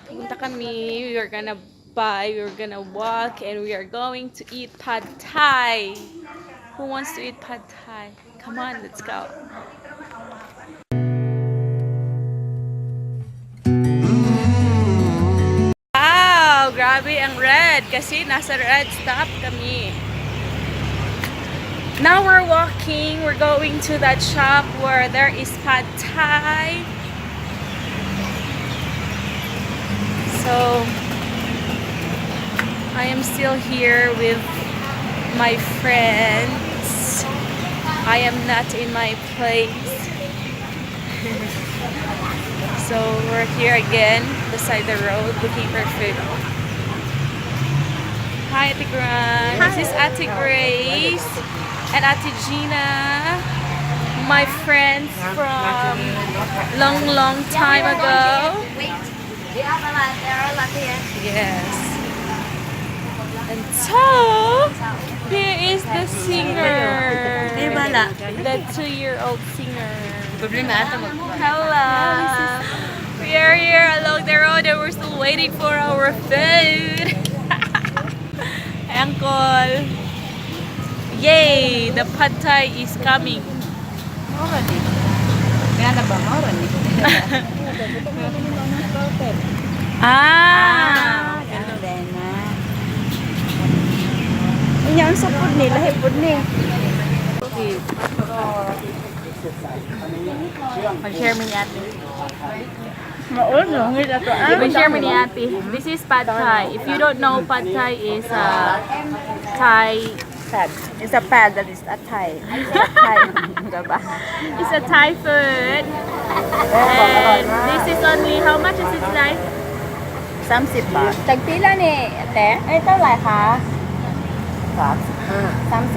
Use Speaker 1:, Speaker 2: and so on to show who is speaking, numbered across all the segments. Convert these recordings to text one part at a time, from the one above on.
Speaker 1: Punta kami, we are gonna buy, we're gonna walk, and we are going to eat pad thai. Who wants to eat pad thai? Come on, let's go. Wow! Grabe ang red kasi nasa red stop kami. Now we're walking, we're going to that shop where there is pad thai. So, I am still here with my friends. I am not in my place. So, we're here again, beside the road, looking for food. Hi, Ate Gran. This is Ate Grace and Ate Gina. My friends from long time ago.
Speaker 2: There are a lot here.
Speaker 1: Yes. And so, here is the singer. The 2-year-old singer. Hello. We are here along the road and we're still waiting for our food. Uncle. Yay! The pad thai is coming. Ah!
Speaker 2: Yan sa food ni, lahi food ni.
Speaker 1: Mag-share mo ni ate.
Speaker 2: Mag-share
Speaker 1: Mag-share mo ni ate. This is pad thai. If you don't know, pad thai is Thai.
Speaker 2: Pad. It's a pad that is a Thai.
Speaker 1: It's a Thai food. And this is only, how much is it like?
Speaker 2: 30 baht. Tagpila ni, ate? Ay, ito lai ka? 35.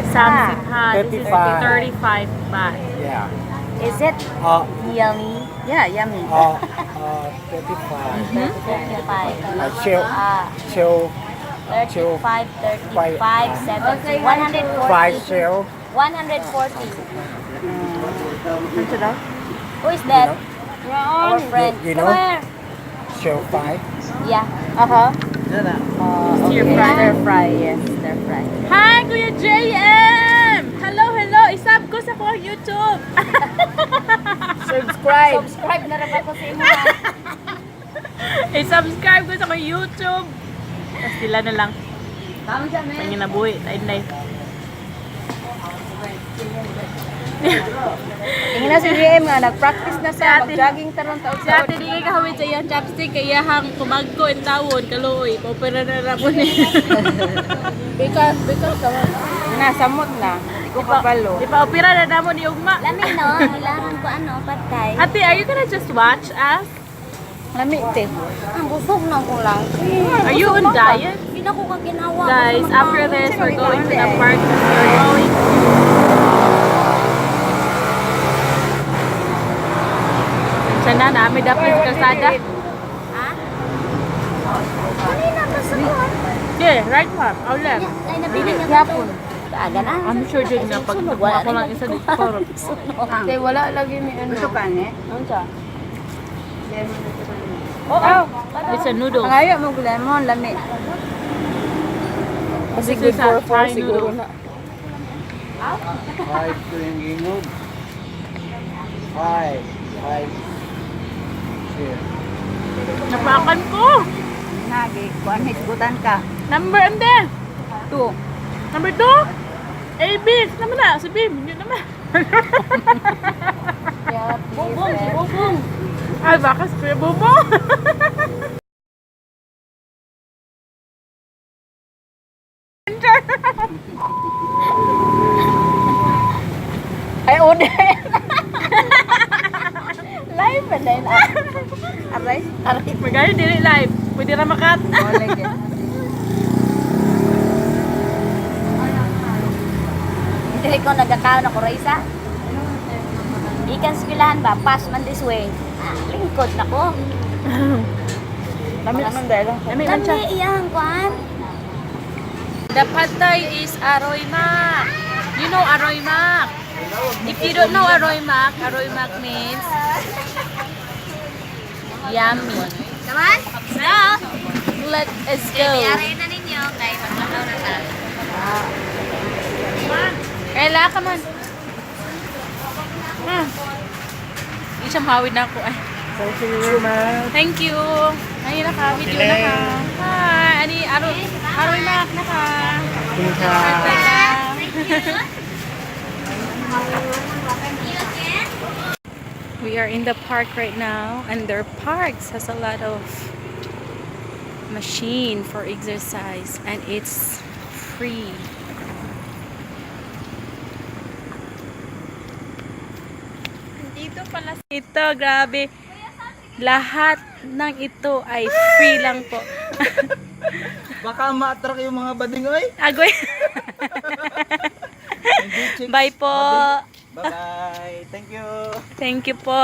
Speaker 1: 35. This is 35 baht.
Speaker 3: Yeah.
Speaker 2: Is it yummy? Yeah, yummy.
Speaker 3: 35.
Speaker 2: 35.
Speaker 3: Chill. Chill.
Speaker 2: 35, 35, 70, 140.
Speaker 3: 5 chill.
Speaker 2: 140. Who is that? Our friend.
Speaker 3: You know?
Speaker 2: Come here.
Speaker 3: Chill 5.
Speaker 2: Yeah. Uh-huh.
Speaker 1: Stir
Speaker 2: Okay.
Speaker 1: fry.
Speaker 2: Stir fry, yes. Stir fry.
Speaker 1: Hi, Kuya JM! Hello, hello! Isab ko sa kong YouTube!
Speaker 2: Subscribe. Subscribe na rin ako sa imo.
Speaker 1: I-subscribe ko sa kong YouTube! Tapos sila na lang.
Speaker 2: Tama siya, man.
Speaker 1: Pangin na buhay. Tayo.
Speaker 2: Tingin na si GM nga, nag-practice na sa mag-jogging taron taon
Speaker 1: Si ate di kay kahawid sa iyang chopstick, kaya hang kumagko in tawon, kaluoy. Popera na na po niya.
Speaker 2: Because nasamot na. Hindi ko kabalo.
Speaker 1: Di pa opera na na mo ni Ugma.
Speaker 2: Lami no, kailangan ko ano, patay.
Speaker 1: Ate, are you gonna just watch us?
Speaker 2: Lami te. Ang busog na ko lang.
Speaker 1: Are you on diet?
Speaker 2: Hindi na ko kaginawa.
Speaker 1: Guys, after this, we're going to the park. We're going Sana na, may dapat sa kalsada.
Speaker 2: Ha? Kanina pa sa kuhan.
Speaker 1: Yeah, right ma'am. Our left.
Speaker 2: Ay, nabili niya ko. Aga na.
Speaker 1: I'm sure dyan na pag ako lang isa dito.
Speaker 2: Kaya wala lagi ni ano. Ito ka ni? Ano siya?
Speaker 1: It's a noodle.
Speaker 2: Ang ayaw mo lemon, lami. Kasi
Speaker 1: This is a Thai
Speaker 2: siguro
Speaker 1: noodle.
Speaker 2: na.
Speaker 3: 5 ringgit. 5. Chill.
Speaker 1: Napakan ko.
Speaker 2: Nagi, kuan hisgutan ka.
Speaker 1: Number ande.
Speaker 2: 2.
Speaker 1: Number 2. AB. Naman na. Si Bim. Yun naman.
Speaker 2: Bubong, si Bubong.
Speaker 1: Ay, baka si Kuya Bobo.
Speaker 2: Ay, Oden. Live ba na yun? Aray? Aray.
Speaker 1: Magano dili live. Pwede na makat.
Speaker 2: Dili ko nagkakaon ako, Raisa. Ikan skulahan ba? Pass man this way. Lingkod na ko.
Speaker 1: Dami man dahil. Dami man siya.
Speaker 2: Lami iyang kuan.
Speaker 1: The pad thai is Aroy Mak. You know Aroy Mak? If you don't know Aroy Mac means yummy.
Speaker 2: Naman? No.
Speaker 1: Let us go.
Speaker 2: Ayarin na ninyo kay magkakaw na tayo.
Speaker 1: Kayla ka man. Hindi siya mahawid na ako. Ay.
Speaker 3: Thank you very much.
Speaker 1: Thank you. Ayun na ka. Video na ka. Hi. Ani, Aroy Mac na ka.
Speaker 3: Thank you.
Speaker 1: We are in the park right now, and their parks has a lot of machine for exercise, and it's free. Dito pala ito, grabe. Lahat ng ito ay free lang po.
Speaker 3: Baka ma-attract yung mga bading, oy.
Speaker 1: Agoy. Bye po.
Speaker 3: Bye-bye. Thank you.
Speaker 1: Thank you po.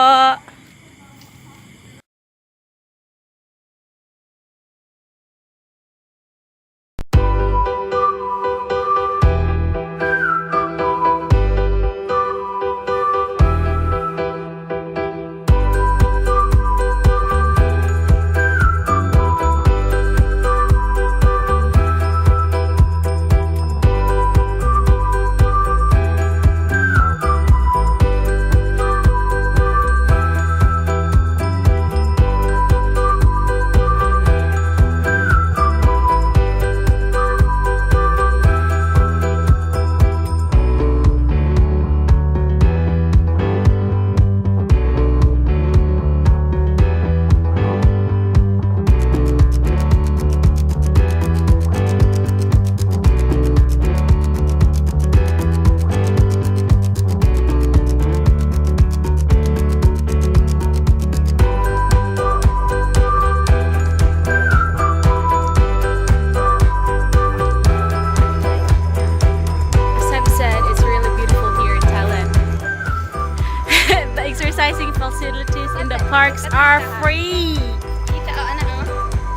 Speaker 1: Exercising facilities in the parks are free.
Speaker 2: Kita o anak o.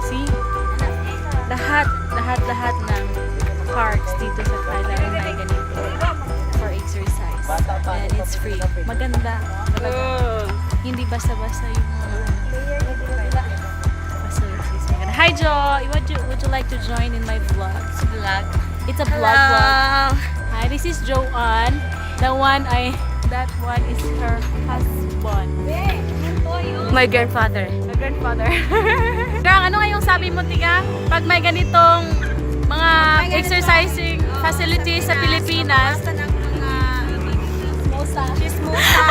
Speaker 1: See? Lahat ng parks dito sa Thailand may ganito for exercise. And it's free. Maganda. Talaga. Hindi basta-basta yung facilities. Maganda. Hi, Joy! Would you like to join in my vlog?
Speaker 2: Vlog.
Speaker 1: It's a vlog. Hi, this is Joanne. That one is her husband.
Speaker 2: My grandfather.
Speaker 1: My grandfather. Gang, ano nga yung sabi mo, Tiga? Pag may ganitong mga exercising facilities sa Pilipinas,
Speaker 2: Chismosa.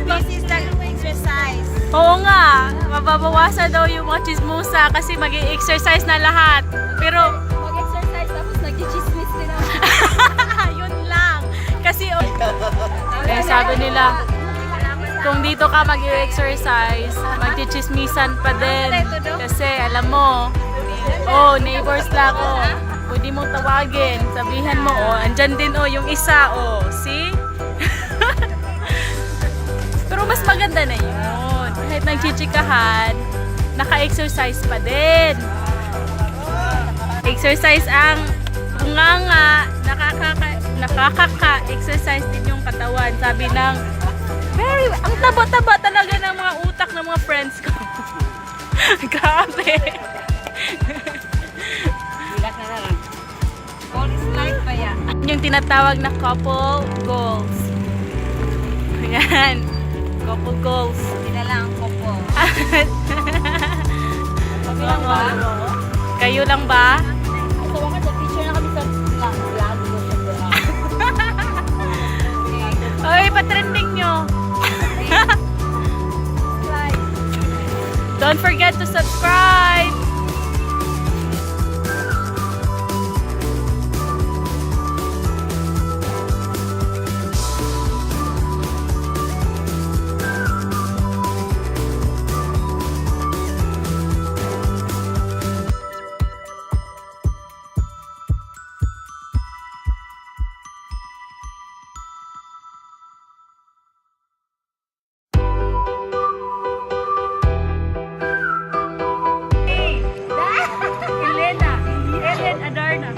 Speaker 2: This is the exercise.
Speaker 1: oo nga, mababawasan daw yung mga chismosa kasi mag-exercise na lahat. Pero,
Speaker 2: Mag-exercise tapos nag-chismis din ako.
Speaker 1: yun lang. Kasi, sabi nila, kung dito ka mag-exercise, mag-chismisan pa din. Kasi, alam mo, neighbors lang, pwede mo tawagin. Sabihan mo, andyan din, yung isa, see? Pero mas maganda na yun. Kahit nagchichikahan, naka-exercise pa din. Exercise ang bunganga, nakaka-exercise din yung katawan. Sabi ng, ang taba-taba talaga ng mga utak ng mga friends ko. Grabe.
Speaker 2: Bigat na lang. All is life pa yan.
Speaker 1: Yung tinatawag na couple goals. Ayan. Couple goals.
Speaker 2: Hindi na lang ang kopo.
Speaker 1: Kami lang ba? Kayo lang ba?
Speaker 2: So, baka picture na kami sa vlog mo sa
Speaker 1: Oy, patrending nyo. Don't forget to subscribe. Ellen Adarna.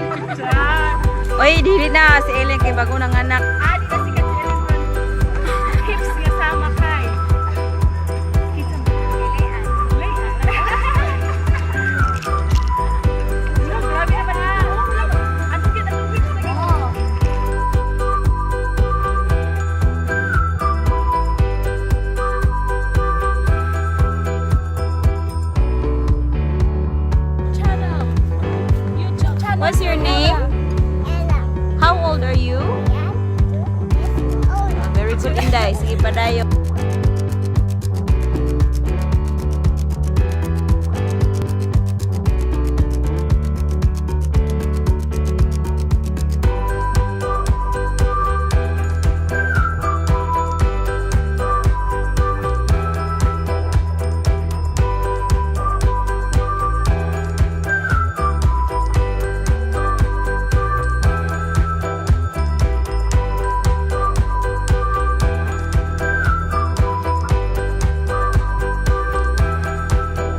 Speaker 2: Oy, dili na si Ellen kay bago nang anak. you? Very good, Inday. Sige pa dayo.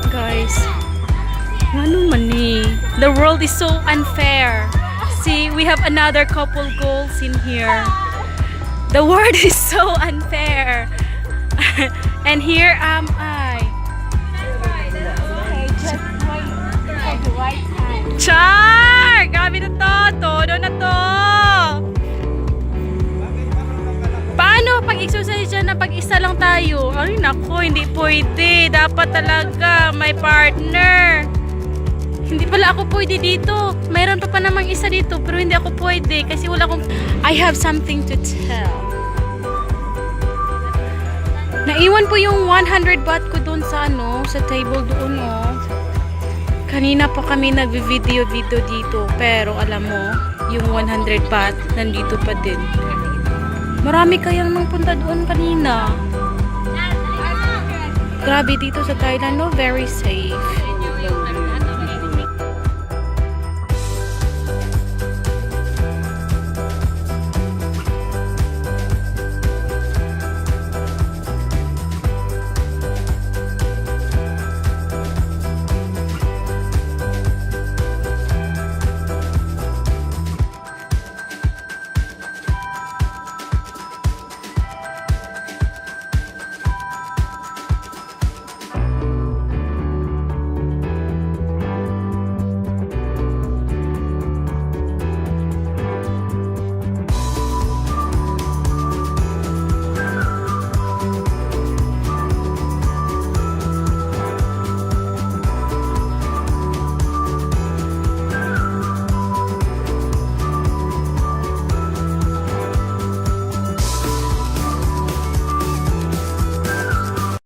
Speaker 1: Guys, ano man eh. The world is so unfair. See, we have another couple goals in here. The world is so unfair. And here am I. Char! Gabi na to! Todo na to! Paano pag-exercise dyan na pag-isa lang tayo? Ay nako, hindi pwede. Dapat talaga may partner. Hindi pala ako pwede dito. Mayroon pa namang isa dito pero hindi ako pwede kasi wala akong... I have something to tell. Naiwan po yung 100 baht ko doon sa sa table doon Kanina pa kami nagvi-video dito pero alam mo, yung 100 baht nandito pa din. Marami kayang nang punta doon kanina. Grabe dito sa Thailand, no? Very safe.